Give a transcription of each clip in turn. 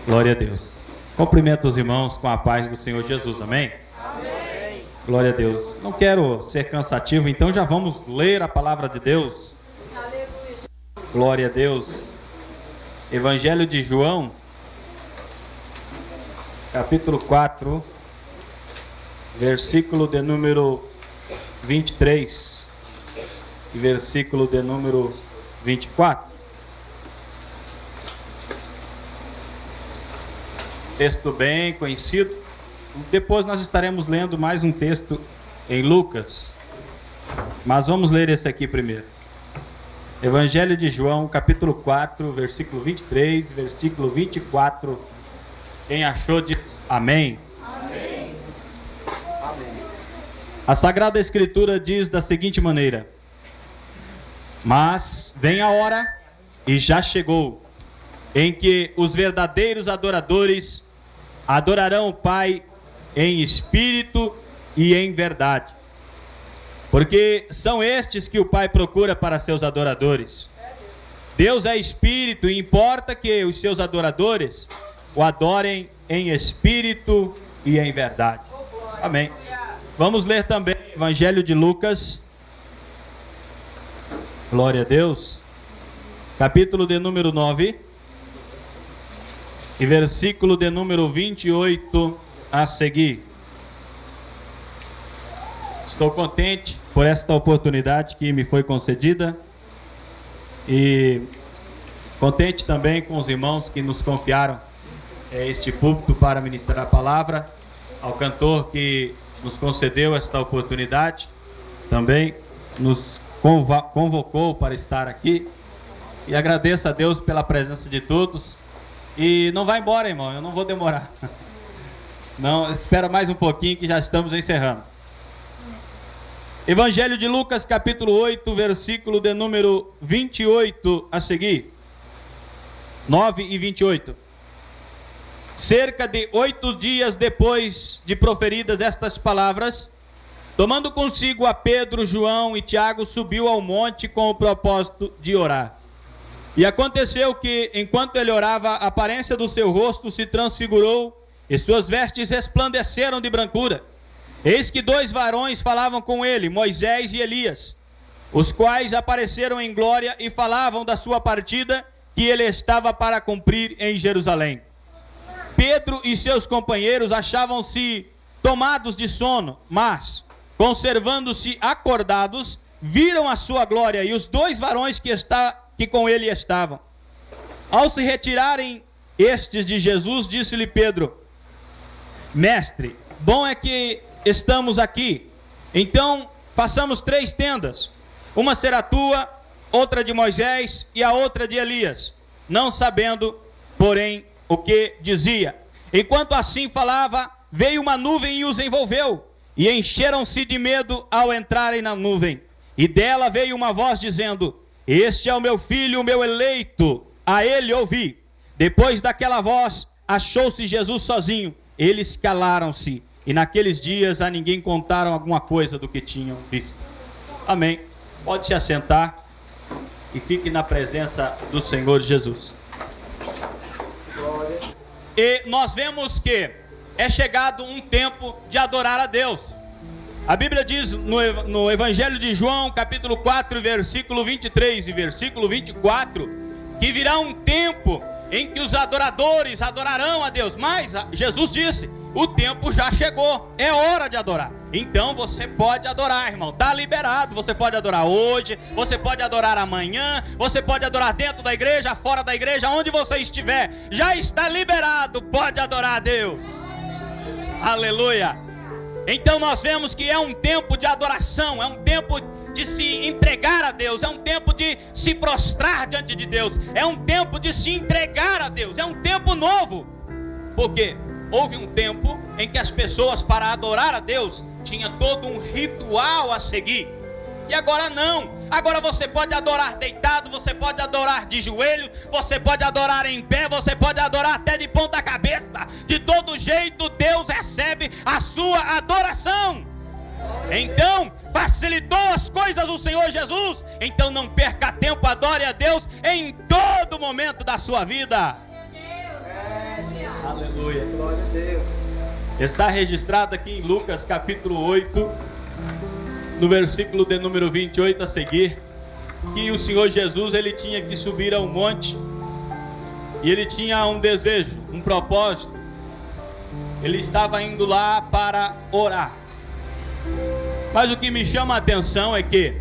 Glória a Deus. Cumprimento os irmãos com a paz do Senhor Jesus, amém? Amém. Glória a Deus. Não quero ser cansativo, então já vamos ler a palavra de Deus. Aleluia. Glória a Deus. Evangelho de João, capítulo 4, versículo de número 23 e versículo de número 24. Texto bem conhecido. Depois nós estaremos lendo mais um texto em Lucas, mas vamos ler esse aqui primeiro. Evangelho de João, capítulo 4, versículo 23, versículo 24. Quem achou diz amém. Amém. A Sagrada Escritura diz da seguinte maneira: mas vem a hora, e já chegou, em que os verdadeiros adoradores adorarão o Pai em espírito e em verdade, porque são estes que o Pai procura para seus adoradores. Deus é espírito e importa que os seus adoradores o adorem em espírito e em verdade. Amém. Vamos ler também Evangelho de Lucas, glória a Deus, capítulo de número 9 e versículo de número 28 a seguir. Estou contente por esta oportunidade que me foi concedida e contente também com os irmãos que nos confiaram este púlpito para ministrar a palavra, ao cantor que nos concedeu esta oportunidade, também nos convocou para estar aqui, e agradeço a Deus pela presença de todos. E não vai embora, irmão, eu não vou demorar. Não, espera mais um pouquinho que já estamos encerrando. Evangelho de Lucas, capítulo 8, versículo de número 28 a seguir. 9 e 28. Cerca de 8 dias depois de proferidas estas palavras, tomando consigo a Pedro, João e Tiago, subiu ao monte com o propósito de orar. E aconteceu que, enquanto ele orava, a aparência do seu rosto se transfigurou e suas vestes resplandeceram de brancura. Eis que 2 varões falavam com ele, Moisés e Elias, os quais apareceram em glória e falavam da sua partida que ele estava para cumprir em Jerusalém. Pedro e seus companheiros achavam-se tomados de sono, mas, conservando-se acordados, viram a sua glória e os 2 varões que com ele estavam. Ao se retirarem estes de Jesus, disse-lhe Pedro: Mestre, bom é que estamos aqui. Então façamos 3 tendas, uma será tua, outra de Moisés e a outra de Elias. Não sabendo, porém, o que dizia. Enquanto assim falava, veio uma nuvem e os envolveu, e encheram-se de medo ao entrarem na nuvem. E dela veio uma voz dizendo: Este é o meu filho, o meu eleito, a ele ouvi. Depois daquela voz, achou-se Jesus sozinho. Eles calaram-se, e naqueles dias a ninguém contaram alguma coisa do que tinham visto. Amém. Pode se assentar e fique na presença do Senhor Jesus. E nós vemos que é chegado um tempo de adorar a Deus. A Bíblia diz no Evangelho de João, capítulo 4, versículo 23 e versículo 24, que virá um tempo em que os adoradores adorarão a Deus. Mas Jesus disse: o tempo já chegou, é hora de adorar. Então você pode adorar, irmão, está liberado. Você pode adorar hoje, você pode adorar amanhã, você pode adorar dentro da igreja, fora da igreja, onde você estiver, já está liberado, pode adorar a Deus. Aleluia. Então nós vemos que é um tempo de adoração, é um tempo de se entregar a Deus, é um tempo de se prostrar diante de Deus, é um tempo de se entregar a Deus, é um tempo novo. Porque houve um tempo em que as pessoas, para adorar a Deus, tinha todo um ritual a seguir. E agora não. Agora você pode adorar deitado, você pode adorar de joelhos, você pode adorar em pé, você pode adorar até de ponta cabeça. De todo jeito Deus recebe a sua adoração. Então facilitou as coisas o Senhor Jesus. Então não perca tempo, adore a Deus em todo momento da sua vida. Aleluia. Glória a Deus. Está registrado aqui em Lucas capítulo 8, no versículo de número 28 a seguir, que o Senhor Jesus, ele tinha que subir a um monte, e ele tinha um desejo, um propósito. Ele estava indo lá para orar. Mas o que me chama a atenção é que,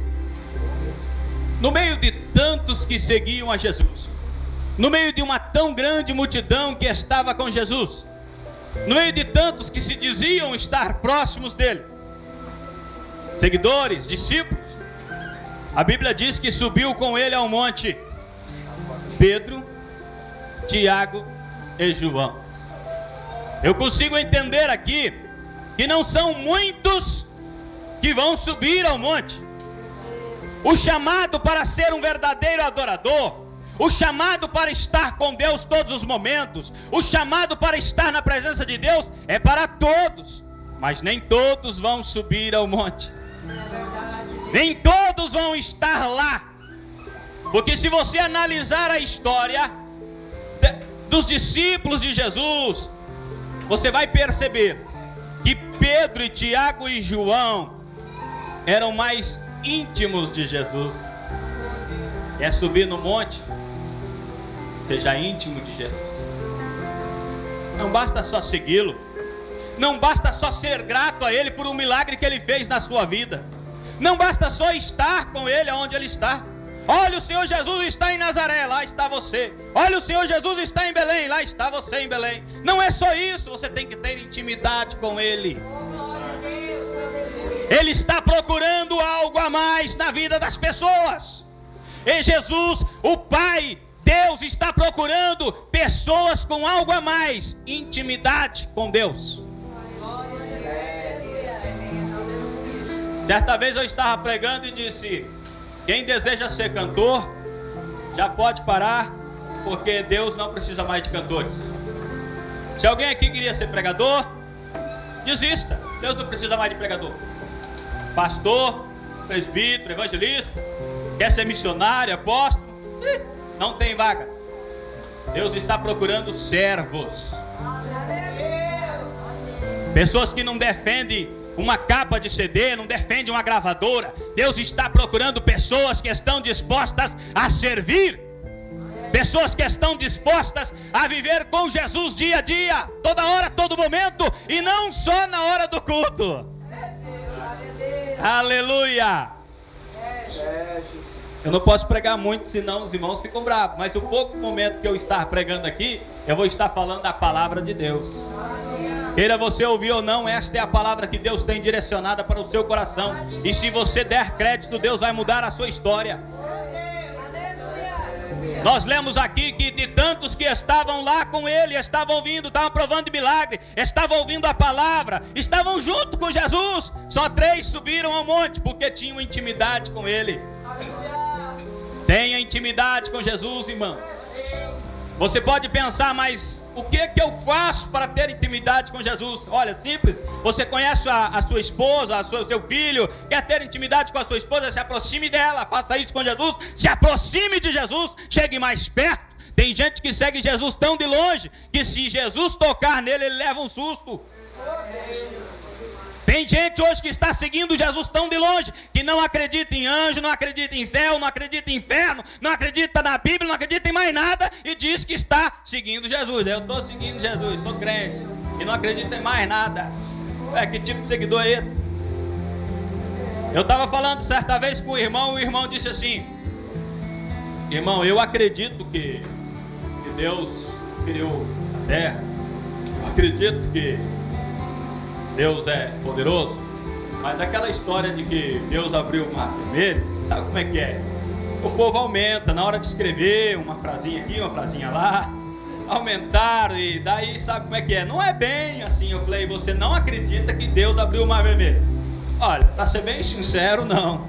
no meio de tantos que seguiam a Jesus, no meio de uma tão grande multidão que estava com Jesus, no meio de tantos que se diziam estar próximos dele, seguidores, discípulos, a Bíblia diz que subiu com ele ao monte Pedro, Tiago e João. Eu consigo entender aqui que não são muitos que vão subir ao monte. O chamado para ser um verdadeiro adorador, o chamado para estar com Deus todos os momentos, o chamado para estar na presença de Deus é para todos, mas nem todos vão subir ao monte. Nem todos vão estar lá. Porque se você analisar a história dos discípulos de Jesus, você vai perceber que Pedro e Tiago e João eram mais íntimos de Jesus. É subir no monte, seja íntimo de Jesus. Não basta só segui-lo, não basta só ser grato a Ele por um milagre que Ele fez na sua vida, não basta só estar com Ele onde Ele está. Olha, o Senhor Jesus está em Nazaré, lá está você. Olha, o Senhor Jesus está em Belém, lá está você em Belém. Não é só isso, você tem que ter intimidade com Ele. Ele está procurando algo a mais na vida das pessoas. E Jesus, o Pai, Deus, está procurando pessoas com algo a mais, intimidade com Deus. Certa vez eu estava pregando e disse: quem deseja ser cantor, já pode parar, porque Deus não precisa mais de cantores. Se alguém aqui queria ser pregador, desista, Deus não precisa mais de pregador. Pastor, presbítero, evangelista, quer ser missionário, apóstolo, não tem vaga. Deus está procurando servos, pessoas que não defendem uma capa de CD, não defendem uma gravadora. Deus está procurando pessoas que estão dispostas a servir, pessoas que estão dispostas a viver com Jesus dia a dia, toda hora, todo momento, e não só na hora do culto. Aleluia. Eu não posso pregar muito, senão os irmãos ficam bravos. Mas o pouco momento que eu estar pregando aqui, eu vou estar falando da palavra de Deus. Queira você ouvir ou não, esta é a palavra que Deus tem direcionada para o seu coração. E se você der crédito, Deus vai mudar a sua história. Nós lemos aqui que de tantos que estavam lá com ele, estavam ouvindo, estavam provando de milagre, estavam ouvindo a palavra, estavam junto com Jesus, só 3 subiram ao monte, porque tinham intimidade com ele. Tenha intimidade com Jesus, irmão. Você pode pensar, mas o que eu faço para ter intimidade com Jesus? Olha, simples. Você conhece a sua esposa, seu filho, quer ter intimidade com a sua esposa, se aproxime dela, faça isso com Jesus, se aproxime de Jesus, chegue mais perto. Tem gente que segue Jesus tão de longe, que se Jesus tocar nele, ele leva um susto. Tem gente hoje que está seguindo Jesus tão de longe, que não acredita em anjo, não acredita em céu, não acredita em inferno, não acredita na Bíblia, não acredita em mais nada, e diz que está seguindo Jesus. Eu estou seguindo Jesus, sou crente, e não acredita em mais nada. Que tipo de seguidor é esse? Eu estava falando certa vez com o irmão disse assim: irmão, eu acredito que Deus criou a terra, eu acredito que Deus é poderoso, mas aquela história de que Deus abriu o mar vermelho, sabe como é que é? O povo aumenta na hora de escrever, uma frasinha aqui, uma frasinha lá, aumentaram, e daí sabe como é que é? Não é bem assim. Eu falei: você não acredita que Deus abriu o mar vermelho? Olha, para ser bem sincero, não.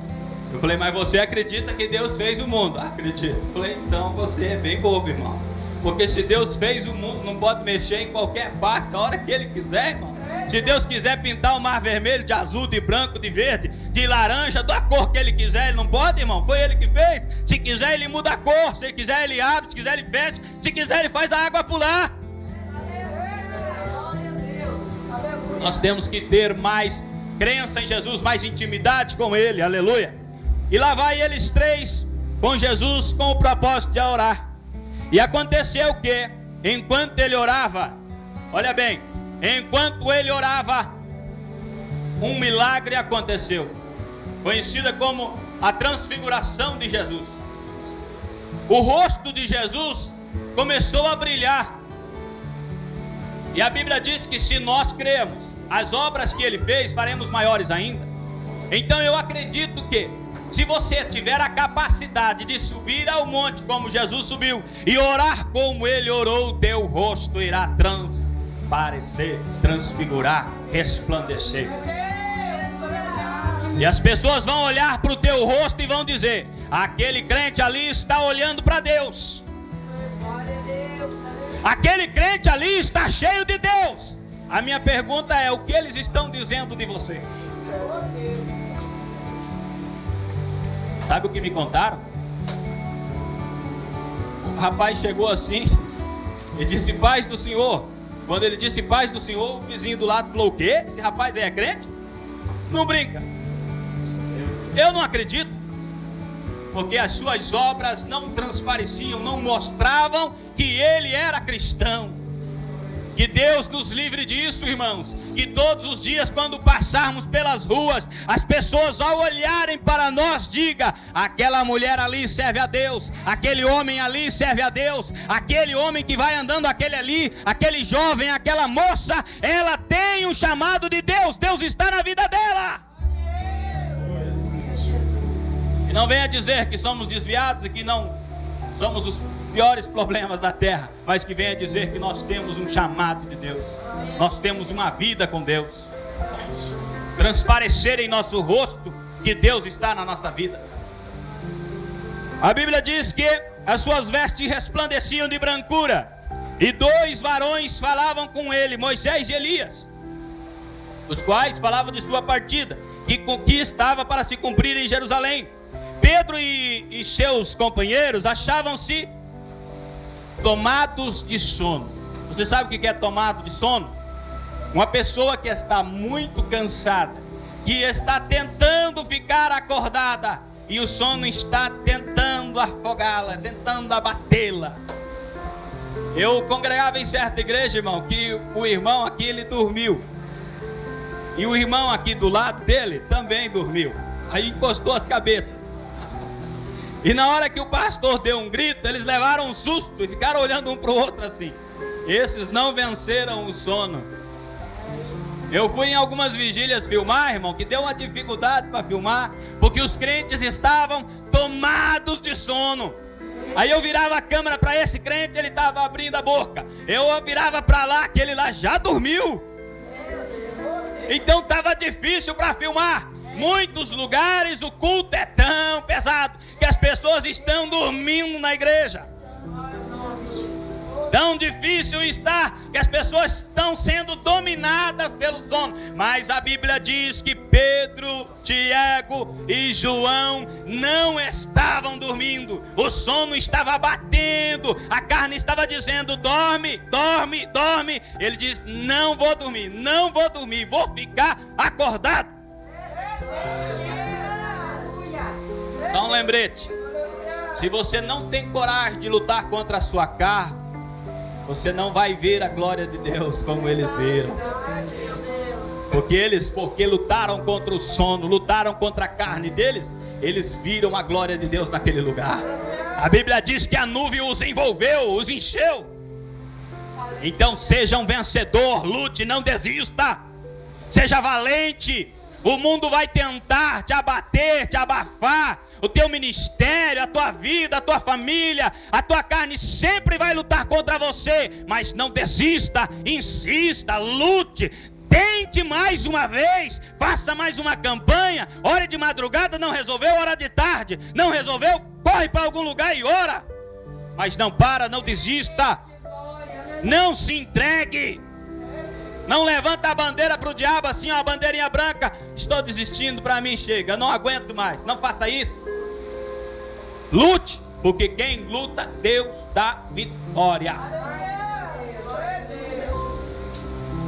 Eu falei: mas você acredita que Deus fez o mundo? Acredito. Eu falei: então você é bem bobo, irmão, porque se Deus fez o mundo, não pode mexer em qualquer parte, a hora que Ele quiser, irmão. Se Deus quiser pintar o mar vermelho de azul, de branco, de verde, de laranja, da cor que Ele quiser, Ele não pode, irmão? Foi Ele que fez. Se quiser, Ele muda a cor. Se quiser, Ele abre. Se quiser, Ele fecha. Se quiser, Ele faz a água pular. Nós temos que ter mais crença em Jesus, mais intimidade com Ele, aleluia. E lá vai eles três com Jesus com o propósito de orar. E aconteceu que, enquanto ele orava, olha bem, enquanto ele orava, um milagre aconteceu, conhecida como a transfiguração de Jesus. O rosto de Jesus começou a brilhar. E a Bíblia diz que se nós cremos, as obras que ele fez, faremos maiores ainda. Então eu acredito que, se você tiver a capacidade de subir ao monte como Jesus subiu e orar como ele orou, o teu rosto irá transparecer, transfigurar, resplandecer. E as pessoas vão olhar para o teu rosto e vão dizer: aquele crente ali está olhando para Deus. Aquele crente ali está cheio de Deus. A minha pergunta é: o que eles estão dizendo de você? Sabe o que me contaram? O rapaz chegou assim e disse: paz do Senhor. Quando ele disse paz do Senhor, o vizinho do lado falou: o quê? Esse rapaz aí é crente? Não brinca. Eu não acredito, porque as suas obras não transpareciam, não mostravam que ele era cristão. Que Deus nos livre disso, irmãos. Que todos os dias, quando passarmos pelas ruas, as pessoas ao olharem para nós digam: aquela mulher ali serve a Deus, aquele homem ali serve a Deus, aquele homem que vai andando, aquele ali, aquele jovem, aquela moça, ela tem um chamado de Deus, Deus está na vida dela. E não venha dizer que somos desviados e que não somos os piores problemas da terra, mas que venha dizer que nós temos um chamado de Deus, nós temos uma vida com Deus, transparecer em nosso rosto que Deus está na nossa vida. A Bíblia diz que as suas vestes resplandeciam de brancura, e dois varões falavam com ele, Moisés e Elias, os quais falavam de sua partida, que estava para se cumprir em Jerusalém. Pedro e seus companheiros achavam-se tomados de sono. Você sabe o que é tomado de sono? Uma pessoa que está muito cansada, que está tentando ficar acordada, e o sono está tentando afogá-la, tentando abatê-la. Eu congregava em certa igreja, irmão, que o irmão aqui, ele dormiu, e o irmão aqui do lado dele também dormiu. Aí encostou as cabeças. E na hora que o pastor deu um grito, eles levaram um susto e ficaram olhando um para o outro assim. Esses não venceram o sono. Eu fui em algumas vigílias filmar, irmão, que deu uma dificuldade para filmar, porque os crentes estavam tomados de sono. Aí eu virava a câmera para esse crente, ele estava abrindo a boca. Eu virava para lá, aquele lá já dormiu. Então estava difícil para filmar. Muitos lugares o culto é tão pesado que as pessoas estão dormindo na igreja. Tão difícil está que as pessoas estão sendo dominadas pelo sono. Mas a Bíblia diz que Pedro, Tiago e João não estavam dormindo. O sono estava batendo, a carne estava dizendo: dorme, dorme, dorme. Ele diz: não vou dormir, não vou dormir, vou ficar acordado. Só um lembrete: se você não tem coragem de lutar contra a sua carne, você não vai ver a glória de Deus como eles viram. Porque lutaram contra o sono, lutaram contra a carne deles, eles viram a glória de Deus naquele lugar. A Bíblia diz que a nuvem os envolveu, os encheu. Então seja um vencedor, lute, não desista, seja valente. O mundo vai tentar te abater, te abafar. O teu ministério, a tua vida, a tua família, a tua carne sempre vai lutar contra você. Mas não desista, insista, lute, tente mais uma vez, faça mais uma campanha. Ore de madrugada, não resolveu, ora de tarde. Não resolveu, corre para algum lugar e ora. Mas não para, não desista. Não se entregue. Não levanta a bandeira para o diabo assim, ó, a bandeirinha branca. Estou desistindo, para mim chega, não aguento mais. Não faça isso. Lute, porque quem luta, Deus dá vitória.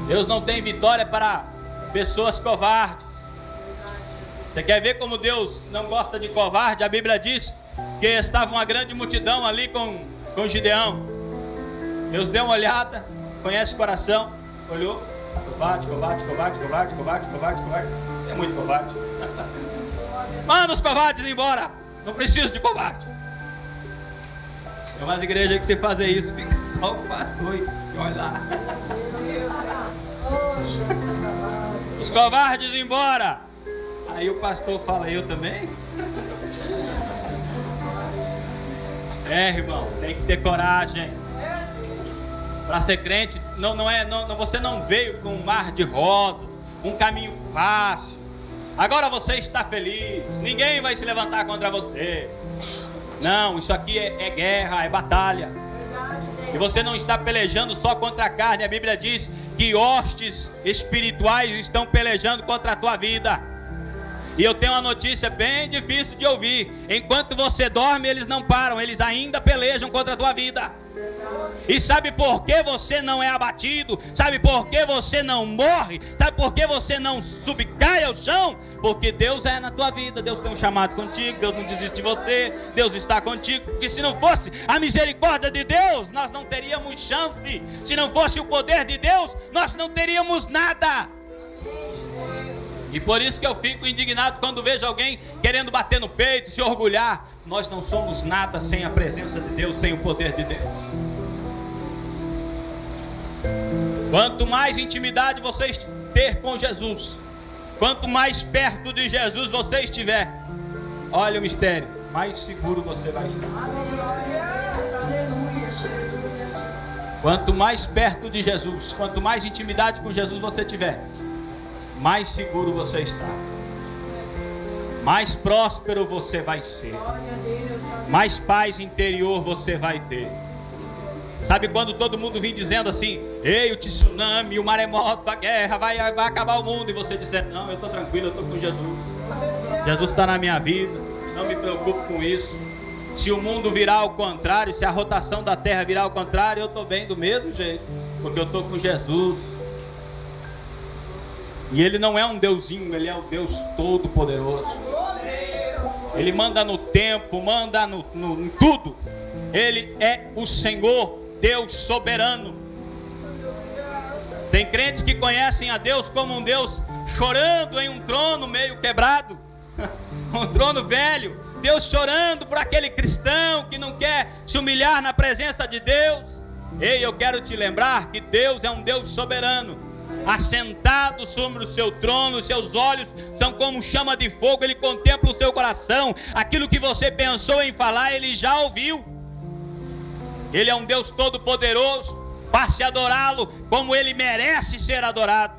Deus não tem vitória para pessoas covardes. Você quer ver como Deus não gosta de covarde? A Bíblia diz que estava uma grande multidão ali com Gideão. Deus deu uma olhada, conhece o coração, olhou, covarde. É muito covarde. Manda os covardes embora. Não preciso de covarde. Tem umas igrejas que se fazer isso, fica só o pastor e olha lá. Os covardes embora. Aí o pastor fala, eu também? Irmão, tem que ter coragem. Para ser crente, você não veio com um mar de rosas, um caminho fácil. Agora você está feliz, ninguém vai se levantar contra você. Não, isso aqui é guerra, é batalha. E você não está pelejando só contra a carne. A Bíblia diz que hostes espirituais estão pelejando contra a tua vida. E eu tenho uma notícia bem difícil de ouvir. Enquanto você dorme, eles não param, eles ainda pelejam contra a tua vida. E sabe por que você não é abatido? Sabe por que você não morre? Sabe por que você não subcai ao chão? Porque Deus é na tua vida. Deus tem um chamado contigo. Deus não desiste de você. Deus está contigo. Porque se não fosse a misericórdia de Deus, nós não teríamos chance. Se não fosse o poder de Deus, nós não teríamos nada. E por isso que eu fico indignado quando vejo alguém querendo bater no peito, se orgulhar. Nós não somos nada sem a presença de Deus, sem o poder de Deus. Quanto mais intimidade você ter com Jesus, quanto mais perto de Jesus você estiver, olha o mistério, mais seguro você vai estar. Quanto mais perto de Jesus, quanto mais intimidade com Jesus você tiver, mais seguro você está. Mais próspero você vai ser. Mais paz interior você vai ter. Sabe quando todo mundo vem dizendo assim, ei, o tsunami, o maremoto, a guerra, vai acabar o mundo. E você disser, não, eu estou tranquilo, eu estou com Jesus. Jesus está na minha vida, não me preocupo com isso. Se o mundo virar ao contrário, se a rotação da terra virar ao contrário, eu estou bem do mesmo jeito. Porque eu estou com Jesus. E Ele não é um deusinho, Ele é o Deus Todo-Poderoso. Ele manda no tempo, manda em tudo. Ele é o Senhor, Deus soberano. Tem crentes que conhecem a Deus como um Deus chorando em um trono meio quebrado, um trono velho. Deus chorando por aquele cristão que não quer se humilhar na presença de Deus. Ei, eu quero te lembrar que Deus é um Deus soberano, assentado sobre o seu trono. Seus olhos são como chama de fogo. Ele contempla o seu coração. Aquilo que você pensou em falar, Ele já ouviu. Ele é um Deus todo-poderoso. Passe a adorá-lo como Ele merece ser adorado.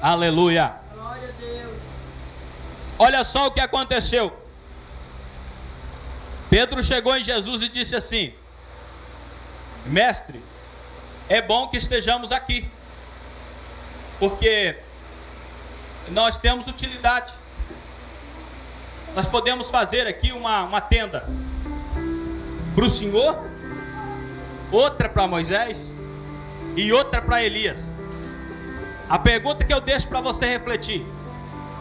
Aleluia. Glória a Deus. Olha só o que aconteceu. Pedro chegou em Jesus e disse assim: Mestre, é bom que estejamos aqui, porque nós temos utilidade. Nós podemos fazer aqui uma tenda para o Senhor, outra para Moisés e outra para Elias. A pergunta que eu deixo para você refletir: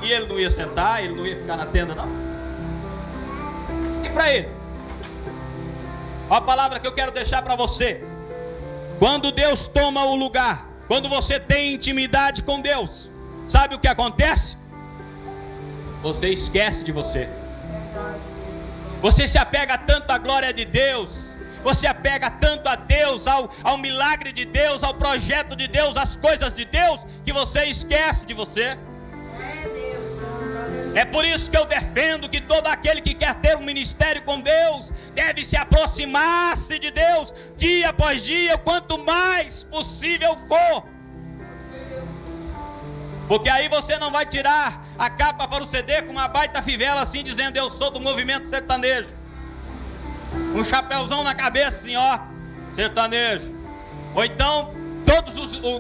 e ele não ia sentar, ele não ia ficar na tenda não? E para ele? Olha a palavra que eu quero deixar para você. Quando Deus toma o lugar, quando você tem intimidade com Deus, sabe o que acontece? Você esquece de você. Você se apega tanto à glória de Deus, você apega tanto a Deus, ao milagre de Deus, ao projeto de Deus, às coisas de Deus, que você esquece de você. É por isso que eu defendo que todo aquele que quer ter um ministério com Deus deve se aproximar-se de Deus dia após dia, quanto mais possível for. Porque aí você não vai tirar a capa para o CD com uma baita fivela assim, dizendo: eu sou do movimento sertanejo. Um chapéuzão na cabeça assim, ó, sertanejo. Ou então, todos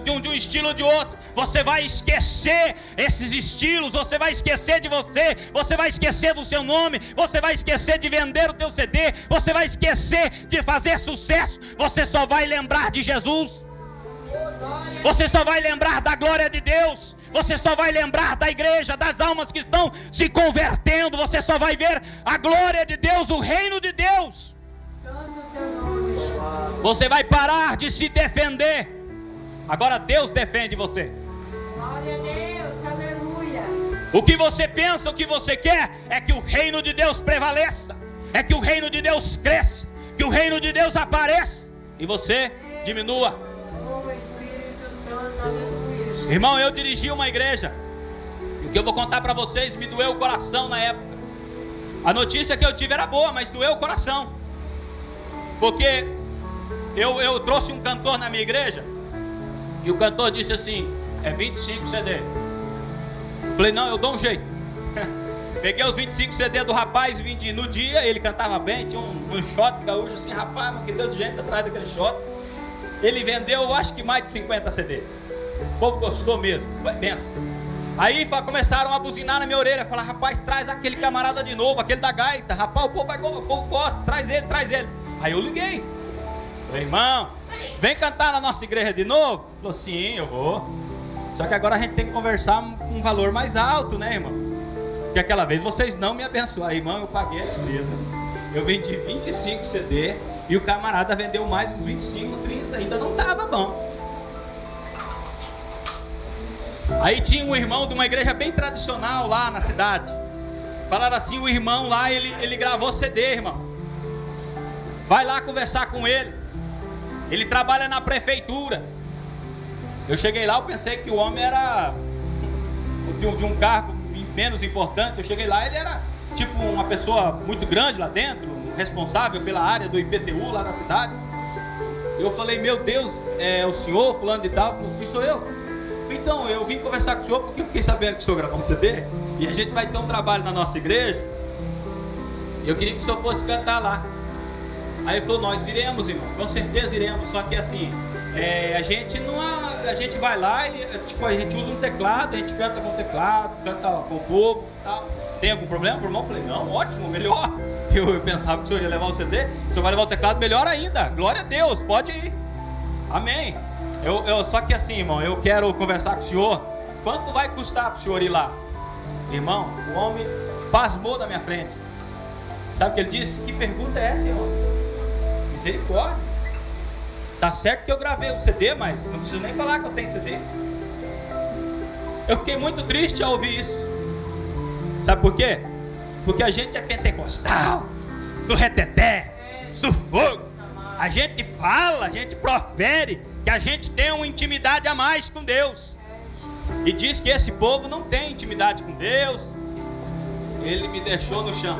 de um estilo ou de outro. Você vai esquecer esses estilos, você vai esquecer de você, você vai esquecer do seu nome, você vai esquecer de vender o teu CD, você vai esquecer de fazer sucesso, você só vai lembrar de Jesus. Você só vai lembrar da glória de Deus. Você só vai lembrar da igreja, das almas que estão se convertendo. Você só vai ver a glória de Deus, o reino de Deus. Você vai parar de se defender. Agora Deus defende você. Glória a Deus, aleluia. O que você pensa, o que você quer é que o reino de Deus prevaleça, é que o reino de Deus cresça, que o reino de Deus apareça e você diminua. Oh, Espírito Santo, aleluia. Irmão, eu dirigi uma igreja e o que eu vou contar para vocês me doeu o coração na época. A notícia que eu tive era boa, mas doeu o coração, porque eu trouxe um cantor na minha igreja e o cantor disse assim: é 25 CD. Falei, não, eu dou um jeito. Peguei os 25 CD do rapaz e vendi. No dia ele cantava bem, tinha um shot gaúcho assim, rapaz, mas que deu de jeito atrás daquele shot. Ele vendeu, eu acho que mais de 50 CD. O povo gostou mesmo, foi benção. Aí começaram a buzinar na minha orelha, falar, rapaz, traz aquele camarada de novo, aquele da gaita. Rapaz, o povo gosta, traz ele, traz ele. Aí eu liguei. Falei, irmão, vem cantar na nossa igreja de novo? Ele falou, sim, eu vou. Só que agora a gente tem que conversar um valor mais alto, né, irmão? Porque aquela vez vocês não me abençoaram. Irmão, eu paguei a despesa. Eu vendi 25 CD e o camarada vendeu mais uns 25, 30. Ainda não estava bom. Aí tinha um irmão de uma igreja bem tradicional lá na cidade. Falaram assim, o irmão lá, ele gravou CD, irmão. Vai lá conversar com ele. Ele trabalha na prefeitura. Eu cheguei lá, eu pensei que o homem era de um cargo menos importante. Eu cheguei lá, ele era tipo uma pessoa muito grande lá dentro, responsável pela área do IPTU lá na cidade. Eu falei, meu Deus, é o senhor fulano de tal? Falei, sim, sou eu. Então, eu vim conversar com o senhor porque eu fiquei sabendo que o senhor gravou um CD e a gente vai ter um trabalho na nossa igreja. E eu queria que o senhor fosse cantar lá. Aí ele falou, nós iremos, irmão, com certeza iremos, só que assim, a gente vai lá e tipo, a gente usa um teclado, a gente canta com o teclado, canta com o povo e tal. Tem algum problema, irmão? Eu falei, não, ótimo, melhor. Eu pensava que o senhor ia levar o CD, o senhor vai levar o teclado, melhor ainda, glória a Deus, pode ir. Amém. Só que assim, irmão, eu quero conversar com o senhor. Quanto vai custar para o senhor ir lá? Irmão, o homem pasmou na minha frente. Sabe o que ele disse? Que pergunta é essa, irmão? Misericórdia. Tá certo que eu gravei o CD, mas não preciso nem falar que eu tenho CD. Eu fiquei muito triste ao ouvir isso. Sabe por quê? Porque a gente é pentecostal, do reteté, do fogo. A gente fala, a gente profere que a gente tem uma intimidade a mais com Deus. E diz que esse povo não tem intimidade com Deus. Ele me deixou no chão.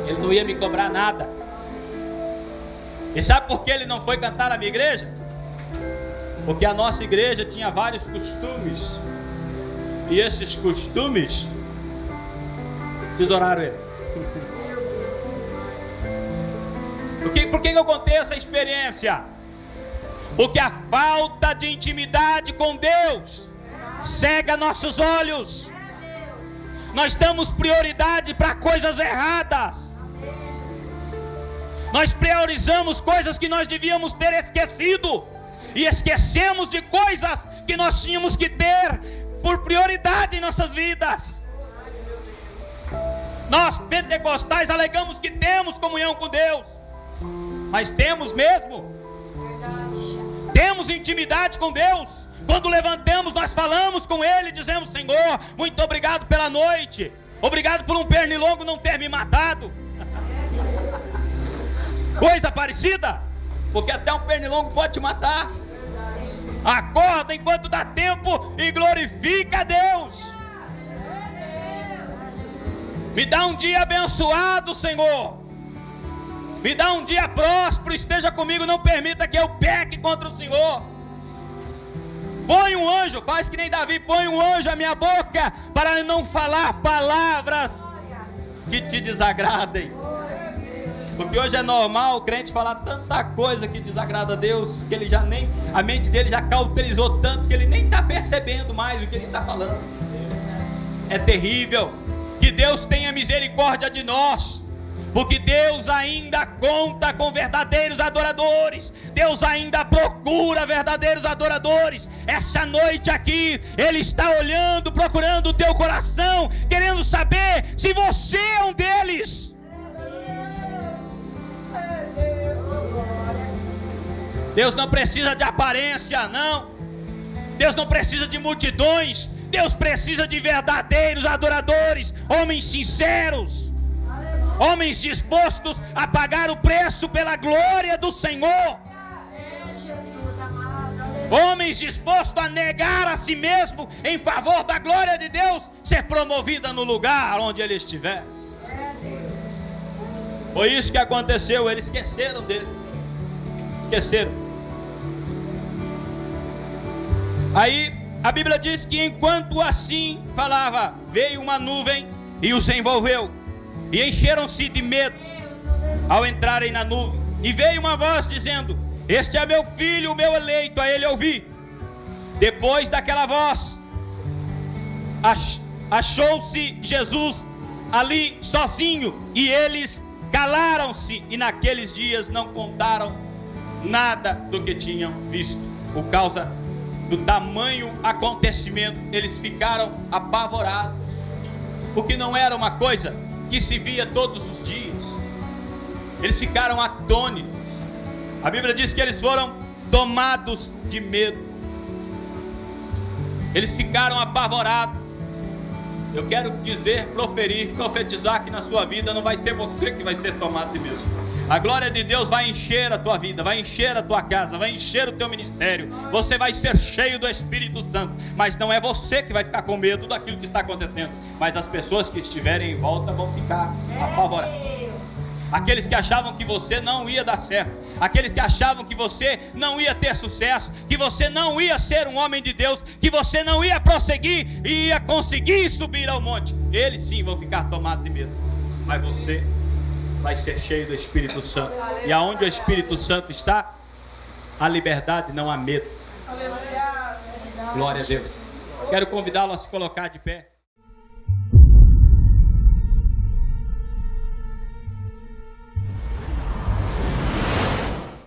Ele não ia me cobrar nada. E sabe por que ele não foi cantar na minha igreja? Porque a nossa igreja tinha vários costumes. E esses costumes tesouraram ele. Por que eu contei essa experiência? Porque a falta de intimidade com Deus cega nossos olhos. Nós damos prioridade para coisas erradas. Nós priorizamos coisas que nós devíamos ter esquecido. E esquecemos de coisas que nós tínhamos que ter por prioridade em nossas vidas. Nós pentecostais alegamos que temos comunhão com Deus. Mas temos mesmo? Temos intimidade com Deus? Quando levantamos, nós falamos com Ele, dizemos, Senhor, muito obrigado pela noite. Obrigado por um pernilongo não ter me matado. Coisa parecida? Porque até um pernilongo pode te matar. Acorda enquanto dá tempo e glorifica a Deus. Me dá um dia abençoado, Senhor. Me dá um dia próspero, esteja comigo, não permita que eu peque contra o Senhor. Põe um anjo, faz que nem Davi, põe um anjo à minha boca, para não falar palavras que te desagradem. Porque hoje é normal o crente falar tanta coisa que desagrada a Deus, que ele já nem, a mente dele já cauterizou tanto, que ele nem está percebendo mais o que ele está falando. É terrível. Que Deus tenha misericórdia de nós. Porque Deus ainda conta com verdadeiros adoradores. Deus ainda procura verdadeiros adoradores. Essa noite aqui, Ele está olhando, procurando o teu coração, querendo saber se você é um deles. Deus não precisa de aparência, não. Deus não precisa de multidões. Deus precisa de verdadeiros adoradores, homens sinceros, homens dispostos a pagar o preço pela glória do Senhor, homens dispostos a negar a si mesmo em favor da glória de Deus, ser promovida no lugar onde Ele estiver. Foi isso que aconteceu, eles esqueceram dele. Esqueceram. Aí a Bíblia diz que enquanto assim falava, veio uma nuvem e os envolveu, e encheram-se de medo ao entrarem na nuvem. E veio uma voz dizendo: este é meu filho, o meu eleito, a ele ouvi. Depois daquela voz, achou-se Jesus ali sozinho, e eles calaram-se, e naqueles dias não contaram nada do que tinham visto. Por causa do tamanho acontecimento, eles ficaram apavorados, porque não era uma coisa que se via todos os dias. Eles ficaram atônitos. A Bíblia diz que eles foram tomados de medo. Eles ficaram apavorados. Eu quero dizer, profetizar que na sua vida não vai ser você que vai ser tomado de medo. A glória de Deus vai encher a tua vida, vai encher a tua casa, vai encher o teu ministério. Você vai ser cheio do Espírito Santo. Mas não é você que vai ficar com medo daquilo que está acontecendo, mas as pessoas que estiverem em volta vão ficar apavoradas. Aqueles que achavam que você não ia dar certo, aqueles que achavam que você não ia ter sucesso, que você não ia ser um homem de Deus, que você não ia prosseguir e ia conseguir subir ao monte, eles sim vão ficar tomados de medo. Mas você vai ser cheio do Espírito Santo. E aonde o Espírito Santo está, a liberdade, não há medo. Glória a Deus. Quero convidá-lo a se colocar de pé.